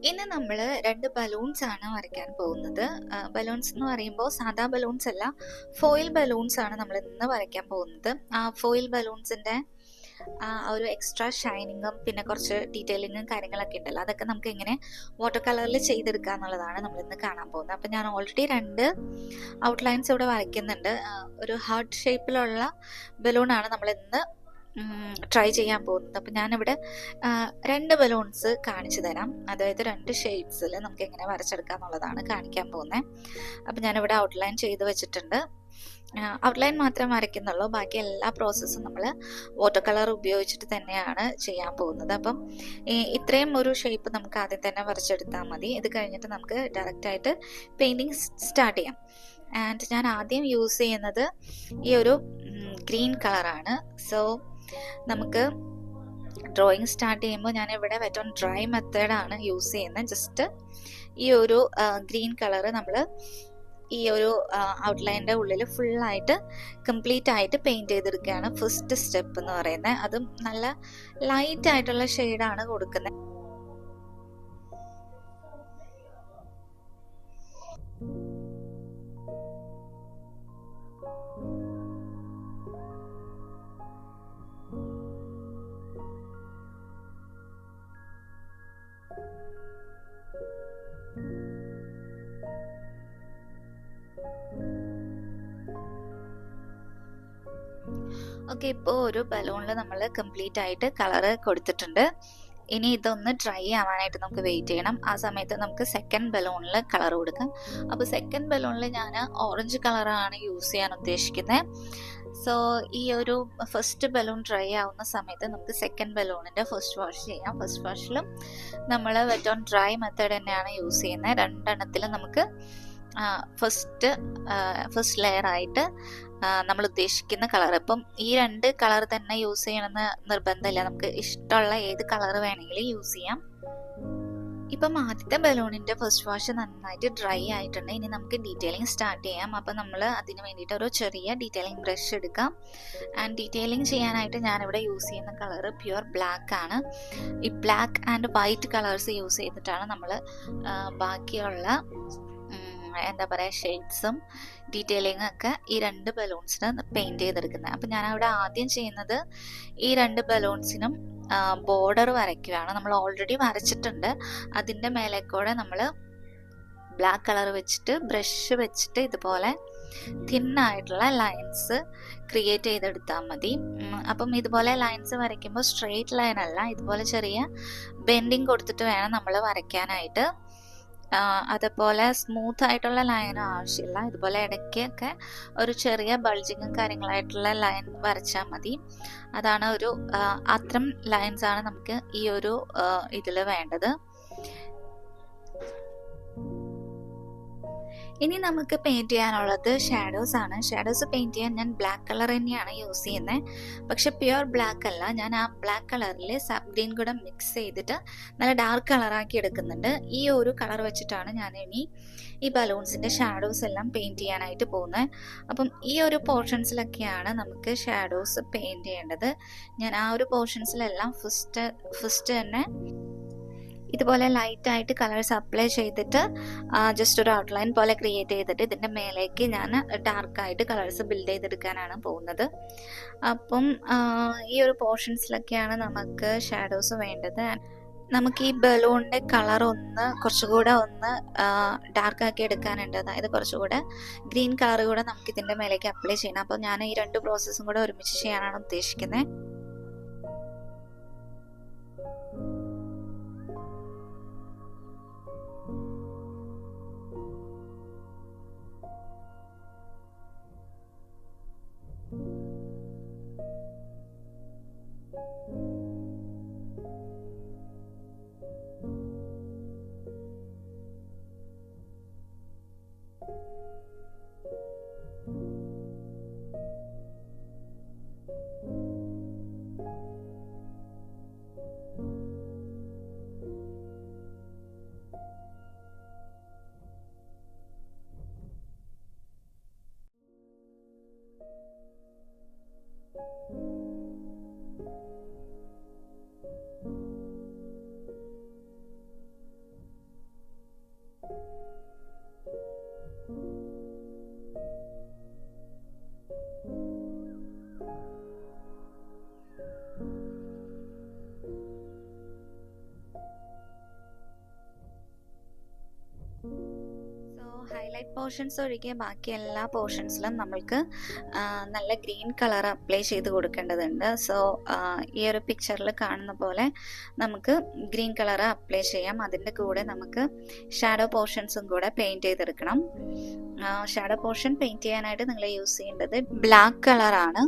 ഇന്ന് നമ്മൾ 2 ബലൂൺസ് ആണ് വരയ്ക്കാൻ പോകുന്നത്. ബലൂൺസ് എന്ന് പറയുമ്പോൾ സാധാ ബലൂൺസ് അല്ല, ഫോയിൽ ബലൂൺസ് ആണ് നമ്മൾ ഇന്ന് വരയ്ക്കാൻ പോകുന്നത്. ആ ഫോയിൽ ബലൂൺസിന്റെ ഒരു എക്സ്ട്രാ ഷൈനിങ്ങും പിന്നെ കുറച്ച് ഡീറ്റെയിലിങ്ങും കാര്യങ്ങളൊക്കെ ഉണ്ടല്ലോ, അതൊക്കെ നമുക്ക് എങ്ങനെ വാട്ടർ കളറിൽ ചെയ്തെടുക്കുക എന്നുള്ളതാണ് നമ്മൾ ഇന്ന് കാണാൻ പോകുന്നത്. അപ്പം ഞാൻ ഓൾറെഡി 2 ഔട്ട്ലൈൻസ് ഇവിടെ വരയ്ക്കുന്നുണ്ട്. ഒരു ഹാർട്ട് ഷേപ്പിലുള്ള ബലൂണാണ് നമ്മൾ ഇന്ന് ട്രൈ ചെയ്യാൻ പോകുന്നത്. അപ്പം ഞാനിവിടെ 2 ബലൂൺസ് കാണിച്ചു തരാം. അതായത് 2 ഷെയ്ഡ്സിൽ നമുക്ക് എങ്ങനെ വരച്ചെടുക്കാം എന്നുള്ളതാണ് കാണിക്കാൻ പോകുന്നത്. അപ്പം ഞാനിവിടെ ഔട്ട്ലൈൻ ചെയ്ത് വെച്ചിട്ടുണ്ട്. ഔട്ട്ലൈൻ മാത്രം വരയ്ക്കുന്നുള്ളൂ, ബാക്കി എല്ലാ പ്രോസസ്സും നമ്മൾ വാട്ടർ കളർ ഉപയോഗിച്ചിട്ട് തന്നെയാണ് ചെയ്യാൻ പോകുന്നത്. അപ്പം ഇത്രയും ഒരു ഷേപ്പ് നമുക്ക് ആദ്യം തന്നെ വരച്ചെടുത്താൽ മതി. ഇത് കഴിഞ്ഞിട്ട് നമുക്ക് ഡയറക്റ്റായിട്ട് പെയിൻറ്റിങ് സ്റ്റാർട്ട് ചെയ്യാം. ആൻഡ് ഞാൻ ആദ്യം യൂസ് ചെയ്യുന്നത് ഈ ഒരു ഗ്രീൻ കളറാണ്. സോ നമുക്ക് ഡ്രോയിങ് സ്റ്റാർട്ട് ചെയ്യുമ്പോൾ ഞാൻ ഇവിടെ വെറ്റ് ഓൺ ഡ്രൈ മെത്തേഡാണ് യൂസ് ചെയ്യുന്നത്. ജസ്റ്റ് ഈ ഒരു ഗ്രീൻ കളറ് നമ്മൾ ഈ ഒരു ഔട്ട്ലൈൻ്റെ ഉള്ളിൽ ഫുള്ളായിട്ട് കംപ്ലീറ്റ് ആയിട്ട് പെയിൻറ്റ് ചെയ്തെടുക്കുകയാണ് ഫസ്റ്റ് സ്റ്റെപ്പ് എന്ന് പറയുന്നത്. അതും നല്ല ലൈറ്റ് ആയിട്ടുള്ള ഷെയ്ഡാണ് കൊടുക്കുന്നത്. ഓക്കെ, ഇപ്പോൾ ഒരു ബലൂണിൽ നമ്മൾ കംപ്ലീറ്റ് ആയിട്ട് കളറ് കൊടുത്തിട്ടുണ്ട്. ഇനി ഇതൊന്ന് ഡ്രൈ ആവാനായിട്ട് നമുക്ക് വെയിറ്റ് ചെയ്യണം. ആ സമയത്ത് നമുക്ക് സെക്കൻഡ് ബലൂണിൽ കളർ കൊടുക്കാം. അപ്പോൾ സെക്കൻഡ് ബലൂണിൽ ഞാൻ ഓറഞ്ച് കളറാണ് യൂസ് ചെയ്യാൻ ഉദ്ദേശിക്കുന്നത്. സോ ഈ ഒരു ഫസ്റ്റ് ബലൂൺ ഡ്രൈ ആവുന്ന സമയത്ത് നമുക്ക് സെക്കൻഡ് ബലൂണിൻ്റെ ഫസ്റ്റ് വാഷ് ചെയ്യാം. ഫസ്റ്റ് വാഷിലും നമ്മൾ വെറ്റ് ഓൺ ഡ്രൈ മെത്തേഡ് തന്നെയാണ് യൂസ് ചെയ്യുന്നത്. 2 എണ്ണത്തിലും നമുക്ക് ഫസ്റ്റ് ലെയർ ആയിട്ട് നമ്മൾ ഉദ്ദേശിക്കുന്ന കളർ. ഇപ്പം ഈ 2 കളർ തന്നെ യൂസ് ചെയ്യണമെന്ന് നിർബന്ധമില്ല, നമുക്ക് ഇഷ്ടമുള്ള ഏത് കളർ വേണമെങ്കിലും യൂസ് ചെയ്യാം. ഇപ്പം ആദ്യത്തെ ബലൂണിൻ്റെ ഫസ്റ്റ് വാഷ് നന്നായിട്ട് ഡ്രൈ ആയിട്ടുണ്ട്. ഇനി നമുക്ക് ഡീറ്റെയിലിംഗ് സ്റ്റാർട്ട് ചെയ്യാം. അപ്പം നമ്മൾ അതിന് വേണ്ടിയിട്ട് ഒരു ചെറിയ ഡീറ്റെയിലിംഗ് ബ്രഷ് എടുക്കാം. ആൻഡ് ഡീറ്റെയിലിംഗ് ചെയ്യാനായിട്ട് ഞാനിവിടെ യൂസ് ചെയ്യുന്ന കളർ പ്യുവർ ബ്ലാക്ക് ആണ്. ഈ black and white colours use ചെയ്തിട്ടാണ് നമ്മൾ ബാക്കിയുള്ള എന്താ പറയുക ഷെയ്ഡ്സും ഡീറ്റെയിലിങ്ങും ഒക്കെ ഈ 2 ബലൂൺസിന് പെയിൻറ്റ് ചെയ്തെടുക്കുന്നത്. അപ്പം ഞാൻ അവിടെ ആദ്യം ചെയ്യുന്നത് ഈ 2 ബലൂൺസിനും ബോർഡർ വരയ്ക്കുകയാണ്. നമ്മൾ ഓൾറെഡി വരച്ചിട്ടുണ്ട്. അതിൻ്റെ മേലെ കൂടെ നമ്മൾ ബ്ലാക്ക് കളർ വെച്ചിട്ട് ബ്രഷ് വെച്ചിട്ട് ഇതുപോലെ തിന്നായിട്ടുള്ള ലൈൻസ് ക്രിയേറ്റ് ചെയ്തെടുത്താൽ മതി. അപ്പം ഇതുപോലെ ലൈൻസ് വരയ്ക്കുമ്പോൾ സ്ട്രെയിറ്റ് ലൈൻ അല്ല, ഇതുപോലെ ചെറിയ ബെൻഡിങ് കൊടുത്തിട്ട് വേണം നമ്മൾ വരയ്ക്കാനായിട്ട്. അതുപോലെ സ്മൂത്ത് ആയിട്ടുള്ള ലൈനും ആവശ്യമില്ല. ഇതുപോലെ ഇടയ്ക്കൊക്കെ ഒരു ചെറിയ ബൾജിങ്ങും കാര്യങ്ങളായിട്ടുള്ള ലൈൻ വരച്ചാൽ മതി. അതാണ് ഒരു അത്തരം ലൈൻസ് ആണ് നമുക്ക് ഈ ഒരു ഇതിൽ വേണ്ടത്. ഇനി നമുക്ക് പെയിൻറ്റ് ചെയ്യാനുള്ളത് ഷാഡോസ് ആണ്. ഷാഡോസ് പെയിൻറ്റ് ചെയ്യാൻ ഞാൻ ബ്ലാക്ക് കളർ തന്നെയാണ് യൂസ് ചെയ്യുന്നത്. പക്ഷെ പ്യുവർ ബ്ലാക്ക് അല്ല, ഞാൻ ആ ബ്ലാക്ക് കളറിൽ സബ് ഗ്രീൻ കൂടെ മിക്സ് ചെയ്തിട്ട് നല്ല ഡാർക്ക് കളറാക്കി എടുക്കുന്നുണ്ട്. ഈ ഒരു കളർ വെച്ചിട്ടാണ് ഞാൻ ഇനി ഈ ബലൂൺസിൻ്റെ ഷാഡോസ് എല്ലാം പെയിൻറ്റ് ചെയ്യാനായിട്ട് പോകുന്നത്. അപ്പം ഈ ഒരു പോർഷൻസിലൊക്കെയാണ് നമുക്ക് ഷാഡോസ് പെയിൻറ്റ് ചെയ്യേണ്ടത്. ഞാൻ ആ ഒരു പോർഷൻസിലെല്ലാം ഫസ്റ്റ് തന്നെ ഇതുപോലെ ലൈറ്റായിട്ട് കളേഴ്സ് അപ്ലൈ ചെയ്തിട്ട് ജസ്റ്റ് ഒരു ഔട്ട്ലൈൻ പോലെ ക്രിയേറ്റ് ചെയ്തിട്ട് ഇതിൻ്റെ മേലേക്ക് ഞാൻ ഡാർക്കായിട്ട് കളേഴ്സ് ബിൽഡ് ചെയ്തെടുക്കാനാണ് പോകുന്നത്. അപ്പം ഈ ഒരു പോർഷൻസിലൊക്കെയാണ് നമുക്ക് ഷാഡോസ് വേണ്ടത്. നമുക്ക് ഈ ബലൂണിൻ്റെ കളർ കുറച്ചുകൂടെ ഡാർക്കാക്കി എടുക്കാനുണ്ട്. അതായത് കുറച്ചുകൂടെ ഗ്രീൻ കളർ കൂടെ നമുക്ക് ഇതിൻ്റെ മേലേക്ക് അപ്ലൈ ചെയ്യണം. അപ്പോൾ ഞാൻ ഈ 2 പ്രോസസ്സും കൂടെ ഒരുമിച്ച് ചെയ്യാനാണ് ഉദ്ദേശിക്കുന്നത്. ഹൈലൈറ്റ് പോർഷൻസ് ഒഴികെ ബാക്കി എല്ലാ പോർഷൻസിലും നമ്മൾക്ക് നല്ല ഗ്രീൻ കളർ അപ്ലൈ ചെയ്ത് കൊടുക്കേണ്ടതുണ്ട്. സോ ഈ ഒരു പിക്ചറിൽ കാണുന്ന പോലെ നമുക്ക് ഗ്രീൻ കളർ അപ്ലൈ ചെയ്യാം. അതിൻ്റെ കൂടെ നമുക്ക് ഷാഡോ പോർഷൻസും കൂടെ പെയിൻറ്റ് ചെയ്തെടുക്കണം. ഷാഡോ പോർഷൻ പെയിൻറ്റ് ചെയ്യാനായിട്ട് നിങ്ങൾ യൂസ് ചെയ്യേണ്ടത് ബ്ലാക്ക് കളറാണ്.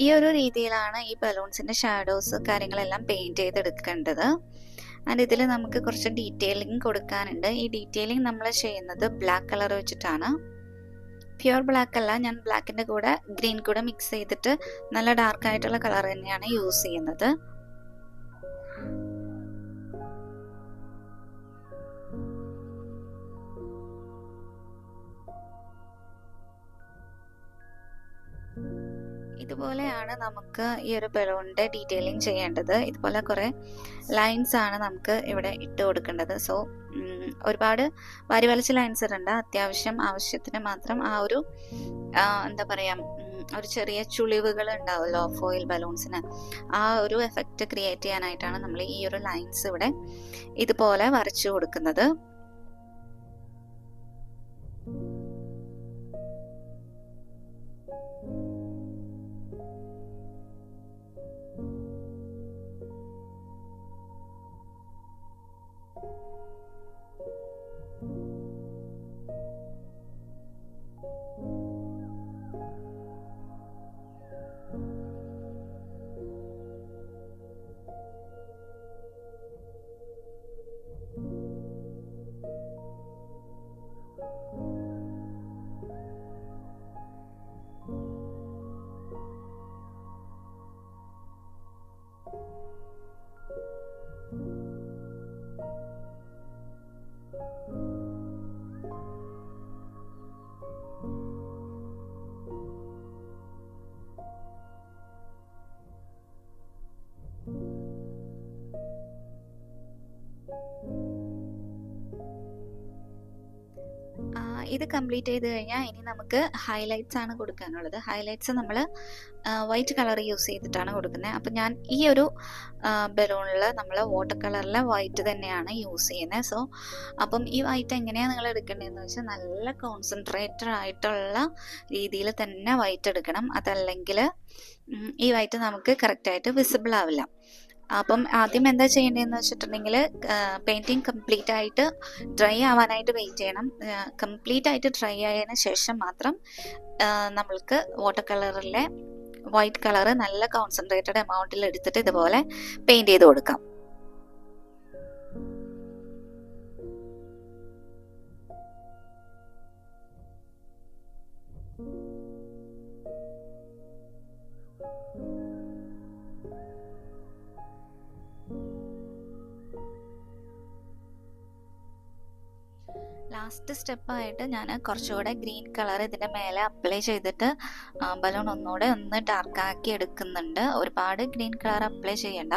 ഈ ഒരു രീതിയിലാണ് ഈ ബലൂൺസിന്റെ ഷാഡോസ് കാര്യങ്ങളെല്ലാം പെയിന്റ് ചെയ്തെടുക്കേണ്ടത്. ആൻഡ് ഇതിൽ നമുക്ക് കുറച്ച് ഡീറ്റെയിലിംഗ് കൊടുക്കാനുണ്ട്. ഈ ഡീറ്റെയിലിംഗ് നമ്മൾ ചെയ്യുന്നത് ബ്ലാക്ക് കളർ വെച്ചിട്ടാണ്. പ്യുവർ ബ്ലാക്ക് അല്ല, ഞാൻ ബ്ലാക്കിന്റെ കൂടെ ഗ്രീൻ കൂടെ മിക്സ് ചെയ്തിട്ട് നല്ല ഡാർക്ക് ആയിട്ടുള്ള കളർ തന്നെയാണ് യൂസ് ചെയ്യുന്നത്. ഇതുപോലെയാണ് നമുക്ക് ഈ ഒരു ബലൂണിന്റെ ഡീറ്റെയിലിംഗ് ചെയ്യേണ്ടത്. ഇതുപോലെ കുറെ ലൈൻസ് ആണ് നമുക്ക് ഇവിടെ ഇട്ട് കൊടുക്കേണ്ടത്. സോ ഒരുപാട് വാരി വലിച്ച ലൈൻസ് ഇടണ്ട, അത്യാവശ്യം ആവശ്യത്തിന് മാത്രം. ആ ഒരു എന്താ പറയാ, ഒരു ചെറിയ ചുളിവുകൾ ഉണ്ടാവുമല്ലോ ഫോയിൽ ബലൂൺസിന്, ആ ഒരു എഫക്റ്റ് ക്രിയേറ്റ് ചെയ്യാനായിട്ടാണ് നമ്മൾ ഈ ഒരു ലൈൻസ് ഇവിടെ ഇതുപോലെ വരച്ചു കൊടുക്കുന്നത്. ഇത് കംപ്ലീറ്റ് ചെയ്ത് കഴിഞ്ഞാൽ ഇനി നമുക്ക് ഹൈലൈറ്റ്സ് ആണ് കൊടുക്കാനുള്ളത്. ഹൈലൈറ്റ്സ് നമ്മൾ വൈറ്റ് കളർ യൂസ് ചെയ്തിട്ടാണ് കൊടുക്കുന്നത്. അപ്പം ഞാൻ ഈ ഒരു ബലൂണിൽ നമ്മൾ വാട്ടർ കളറിലെ വൈറ്റ് തന്നെയാണ് യൂസ് ചെയ്യുന്നത്. സോ അപ്പം ഈ വൈറ്റ് എങ്ങനെയാണ് നിങ്ങൾ എടുക്കേണ്ടതെന്ന് വെച്ചാൽ നല്ല കോൺസെൻട്രേറ്റഡ് ആയിട്ടുള്ള രീതിയിൽ തന്നെ വൈറ്റ് എടുക്കണം. അതല്ലെങ്കിൽ ഈ വൈറ്റ് നമുക്ക് കറക്റ്റായിട്ട് വിസിബിൾ ആവില്ല. അപ്പം ആദ്യം എന്താ ചെയ്യേണ്ടതെന്ന് വെച്ചിട്ടുണ്ടെങ്കിൽ പെയിൻറ്റിങ് കംപ്ലീറ്റ് ആയിട്ട് ഡ്രൈ ആവാനായിട്ട് വെയിറ്റ് ചെയ്യണം. കംപ്ലീറ്റ് ആയിട്ട് ഡ്രൈ ആയതിനു ശേഷം മാത്രം നമ്മൾക്ക് വാട്ടർ കളറിലെ വൈറ്റ് കളറ് നല്ല കോൺസെൻട്രേറ്റഡ് എമൗണ്ടിൽ എടുത്തിട്ട് ഇതുപോലെ പെയിന്റ് ചെയ്ത് കൊടുക്കാം. ലാസ്റ്റ് സ്റ്റെപ്പായിട്ട് ഞാൻ കുറച്ചുകൂടെ ഗ്രീൻ കളർ ഇതിൻ്റെ മേലെ അപ്ലൈ ചെയ്തിട്ട് ബലൂൺ ഒന്നുകൂടെ ഒന്ന് ഡാർക്കാക്കി എടുക്കുന്നുണ്ട്. ഒരുപാട് ഗ്രീൻ കളർ അപ്ലൈ ചെയ്യണ്ട.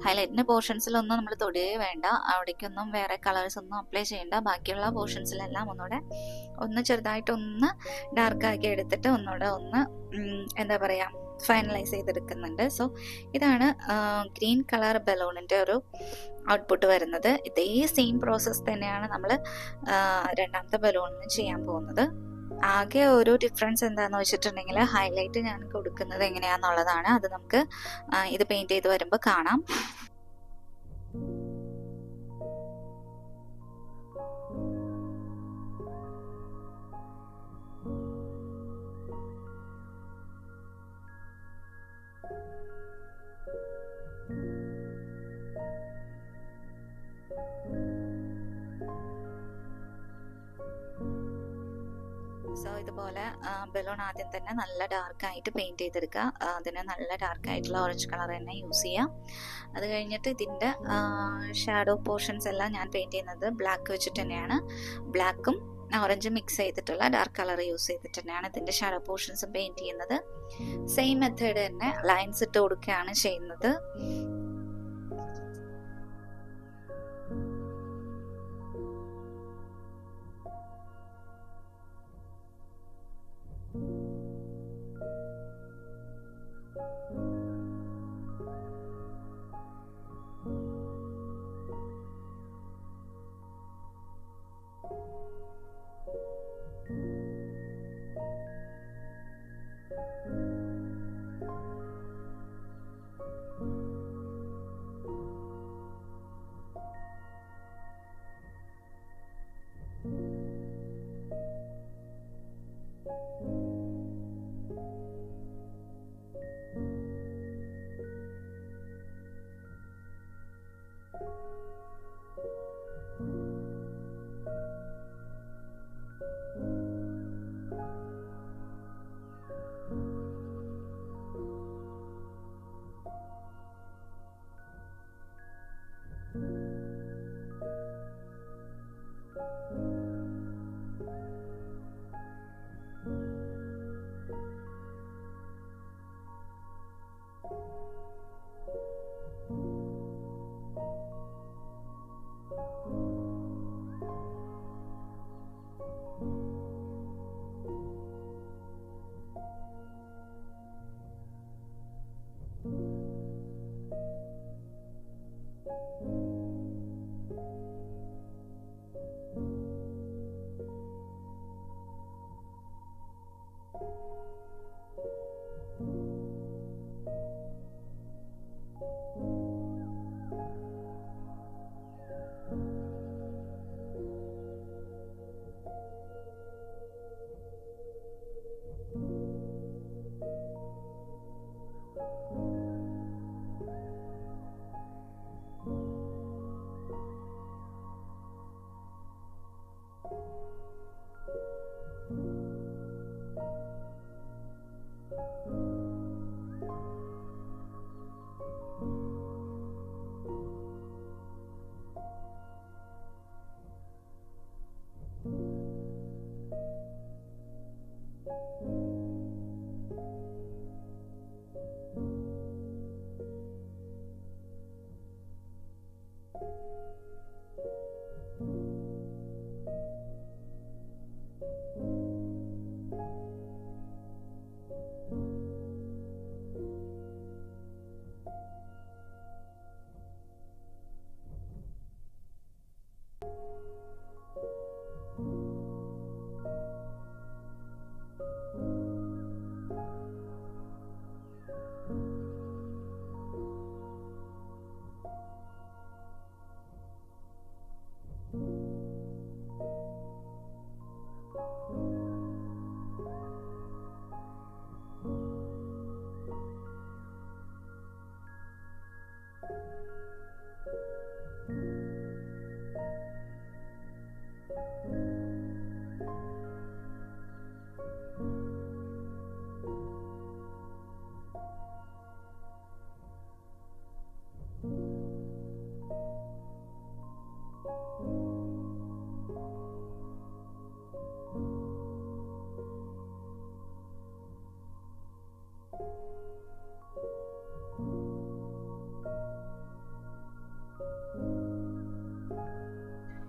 ഹൈലൈറ്റിൻ്റെ പോർഷൻസിലൊന്നും നമ്മൾ തൊടുകയേ വേണ്ട. അവിടേക്കൊന്നും വേറെ കളേഴ്സ് ഒന്നും അപ്ലൈ ചെയ്യണ്ട. ബാക്കിയുള്ള പോർഷൻസിലെല്ലാം ഒന്നുകൂടെ ഒന്ന് ചെറുതായിട്ടൊന്ന് ഡാർക്കാക്കി എടുത്തിട്ട് ഒന്നുകൂടെ ഒന്ന് എന്താ പറയുക ഫൈനലൈസ് ചെയ്തെടുക്കുന്നുണ്ട്. സോ ഇതാണ് ഗ്രീൻ കളർ ബലൂണിൻ്റെ ഒരു ഔട്ട്പുട്ട് വരുന്നത്. ഇതേ സെയിം പ്രോസസ്സ് തന്നെയാണ് നമ്മൾ രണ്ടാമത്തെ ബലൂണിന് ചെയ്യാൻ പോകുന്നത്. ആകെ ഒരു ഡിഫറൻസ് എന്താണെന്ന് വെച്ചിട്ടുണ്ടെങ്കിൽ ഹൈലൈറ്റ് ഞാൻ കൊടുക്കുന്നത് എങ്ങനെയാണെന്നുള്ളതാണ്. അത് നമുക്ക് ഇത് പെയിൻറ്റ് ചെയ്ത് വരുമ്പോൾ കാണാം. സോ ഇതുപോലെ ബലൂൺ ആദ്യം തന്നെ നല്ല ഡാർക്കായിട്ട് പെയിൻറ്റ് ചെയ്തെടുക്കുക. അതിന് നല്ല ഡാർക്കായിട്ടുള്ള ഓറഞ്ച് കളർ തന്നെ യൂസ് ചെയ്യാം. അത് കഴിഞ്ഞിട്ട് ഇതിൻ്റെ ഷാഡോ പോർഷൻസ് എല്ലാം ഞാൻ പെയിൻറ്റ് ചെയ്യുന്നത് ബ്ലാക്ക് വെച്ചിട്ട് തന്നെയാണ്. ബ്ലാക്കും ഓറഞ്ചും മിക്സ് ചെയ്തിട്ടുള്ള ഡാർക്ക് കളർ യൂസ് ചെയ്തിട്ട് തന്നെയാണ് ഇതിൻ്റെ ഷാഡോ പോർഷൻസും പെയിൻറ്റ് ചെയ്യുന്നത്. സെയിം മെത്തേഡ് തന്നെ ലൈൻസ് ഇട്ട് കൊടുക്കുകയാണ് ചെയ്യുന്നത്.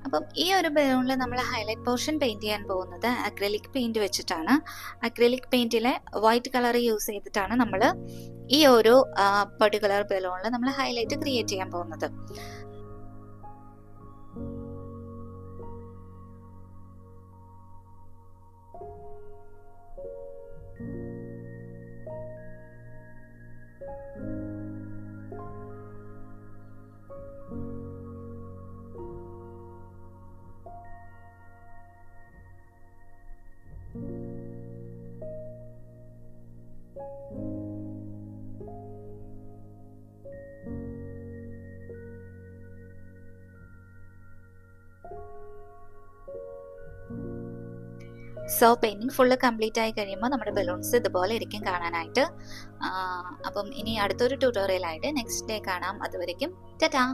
അപ്പം ഈ ഒരു ബലൂണിൽ നമ്മൾ ഹൈലൈറ്റ് പോർഷൻ പെയിന്റ് ചെയ്യാൻ പോകുന്നത് അക്രലിക് പെയിന്റ് വെച്ചിട്ടാണ്. അക്രലിക് പെയിന്റിലെ വൈറ്റ് കളർ യൂസ് ചെയ്തിട്ടാണ് നമ്മൾ ഈ ഒരു പർട്ടിക്കുലർ ബലൂണിൽ നമ്മൾ ഹൈലൈറ്റ് ക്രിയേറ്റ് ചെയ്യാൻ പോകുന്നത്. സോ പെയിന്റിങ് ഫുള്ള് കംപ്ലീറ്റ് ആയി കഴിയുമ്പോൾ നമ്മുടെ ബലൂൺസ് ഇതുപോലെ ഇരിക്കും കാണാനായിട്ട്. അപ്പം ഇനി അടുത്തൊരു ട്യൂട്ടോറിയൽ ആയിട്ട് നെക്സ്റ്റ് ഡേ കാണാം. അതുവരയ്ക്കും ടാറ്റാ.